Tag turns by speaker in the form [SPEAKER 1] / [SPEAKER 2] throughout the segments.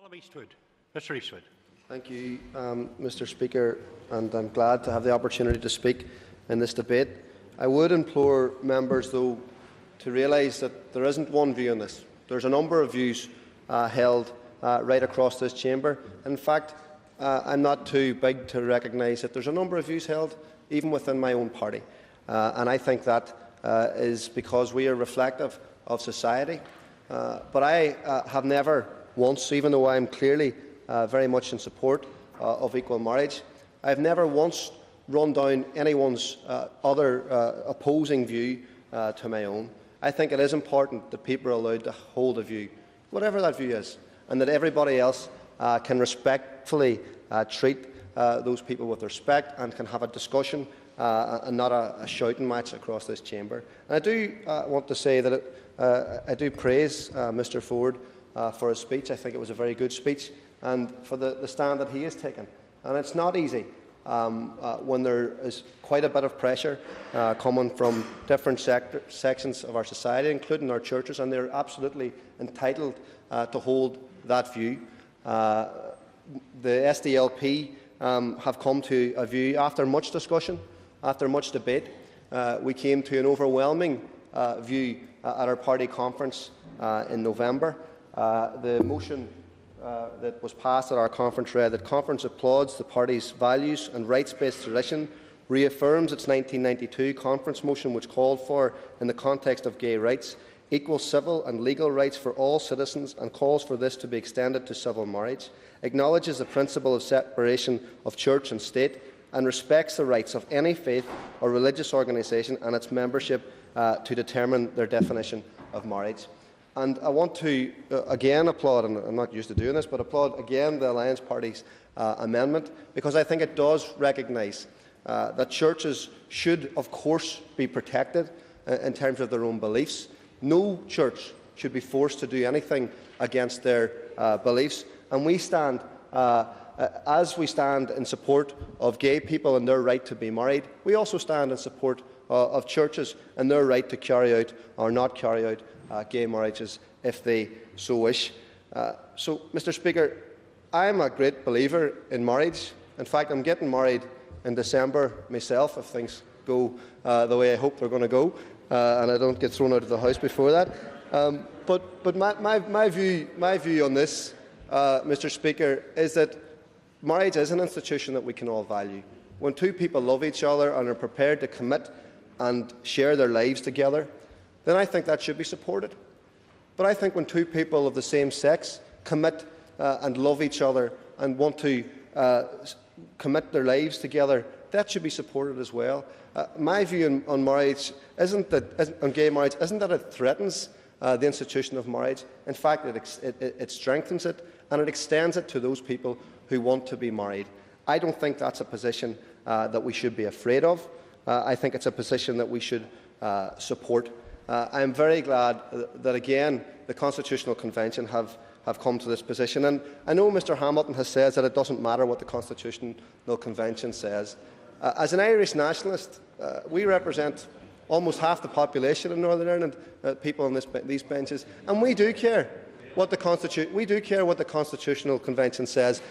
[SPEAKER 1] Colum Eastwood. Mr. Eastwood.
[SPEAKER 2] Thank you, Mr. Speaker, and I'm glad to have the opportunity to speak in this debate. I would implore members, though, to realise that there isn't one view on this. There's a number of views held right across this chamber. In fact, I'm not too big to recognise that there's a number of views held even within my own party. And I think that is because we are reflective of society. But I have never once, even though I am clearly very much in support of equal marriage, I have never once run down anyone's other opposing view to my own. I think it is important that people are allowed to hold a view, whatever that view is, and that everybody else can respectfully treat those people with respect and can have a discussion and not a shouting match across this chamber. And I do want to say that I do praise Mr. Ford for his speech. I think it was a very good speech, and for the stand that he has taken. And it's not easy when there is quite a bit of pressure coming from different sections of our society, including our churches, and they're absolutely entitled to hold that view. The SDLP have come to a view after much discussion, after much debate. We came to an overwhelming view at our party conference in November. The motion that was passed at our conference read that Conference applauds the party's values and rights-based tradition, reaffirms its 1992 conference motion which called for, in the context of gay rights, equal civil and legal rights for all citizens and calls for this to be extended to civil marriage, acknowledges the principle of separation of church and state and respects the rights of any faith or religious organisation and its membership to determine their definition of marriage. And I want to again applaud, and I'm not used to doing this, but applaud again the Alliance Party's amendment, because I think it does recognise that churches should, of course, be protected in terms of their own beliefs. No church should be forced to do anything against their beliefs, and we stand, as we stand in support of gay people and their right to be married, we also stand in support of churches and their right to carry out or not carry out gay marriages if they so wish. So, Mr. Speaker, I am a great believer in marriage. In fact, I'm getting married in December myself, if things go the way I hope they're going to go, and I don't get thrown out of the house before that. But my view on this, Mr. Speaker, is that marriage is an institution that we can all value. When two people love each other and are prepared to commit and share their lives together, then I think that should be supported. But I think when two people of the same sex commit and love each other and want to commit their lives together, that should be supported as well. My view on marriage on gay marriage isn't that it threatens the institution of marriage. In fact, it strengthens it and it extends it to those people who want to be married. I don't think that's a position that we should be afraid of. I think it's a position that we should support. I am very glad that, again, the Constitutional Convention have come to this position. And I know Mr Hamilton has said that it doesn't matter what the Constitutional Convention says. As an Irish nationalist, we represent almost half the population of Northern Ireland, people on these benches, and we do care what the Constitutional Convention says.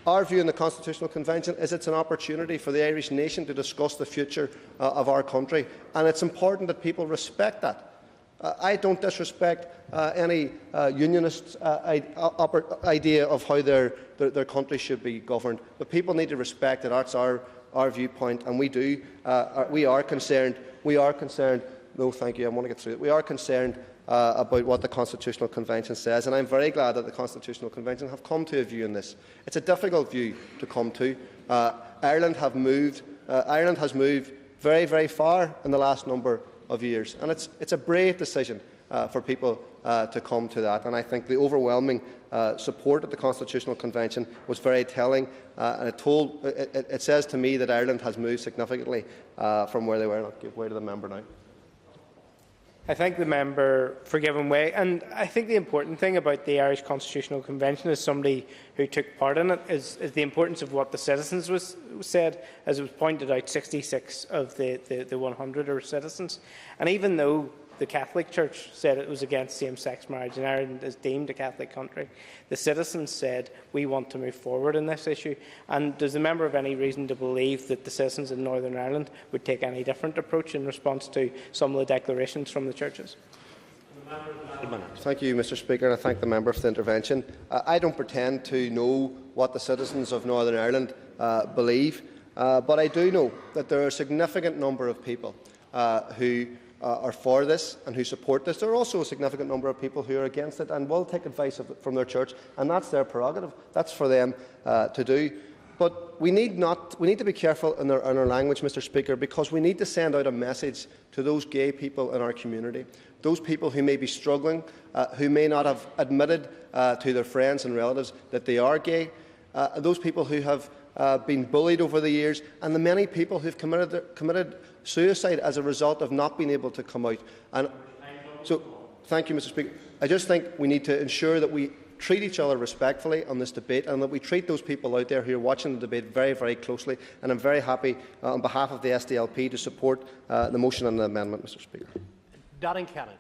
[SPEAKER 2] Our view in the Constitutional Convention is it's an opportunity for the Irish nation to discuss the future of our country, and it's important that people respect that. I don't disrespect any unionist idea of how their country should be governed, but people need to respect that that's our viewpoint, and we do. We are concerned. No, thank you. I want to get through it. We are concerned about what the Constitutional Convention says, and I'm very glad that the Constitutional Convention have come to a view in this. It's a difficult view to come to. Ireland has moved very, very far in the last number of years, and it's a brave decision for people to come to that. And I think the overwhelming support of the Constitutional Convention was very telling, and it says to me that Ireland has moved significantly from where they were. I'll give way to the member now.
[SPEAKER 3] I thank the member for giving way, and I think the important thing about the Irish Constitutional Convention, as somebody who took part in it, is the importance of what the citizens said. As it was pointed out, 66 of the 100 are citizens, and even though the Catholic Church said it was against same-sex marriage, and Ireland is deemed a Catholic country. The citizens said, we want to move forward in this issue. And does the member have any reason to believe that the citizens in Northern Ireland would take any different approach in response to some of the declarations from the churches?
[SPEAKER 2] Thank you, Mr. Speaker, and I thank the member for the intervention. I don't pretend to know what the citizens of Northern Ireland believe, but I do know that there are a significant number of people who are for this and who support this. There are also a significant number of people who are against it and will take advice from their church, and that's their prerogative. That's for them to do. But we need to be careful in our language, Mr. Speaker, because we need to send out a message to those gay people in our community, those people who may be struggling, who may not have admitted to their friends and relatives that they are gay, those people who have been bullied over the years, and the many people who have committed suicide as a result of not being able to come out. And so, thank you, Mr. Speaker. I just think we need to ensure that we treat each other respectfully on this debate, and that we treat those people out there who are watching the debate very, very closely. And I'm very happy, on behalf of the SDLP, to support the motion and the amendment, Mr. Speaker.
[SPEAKER 1] Kennedy.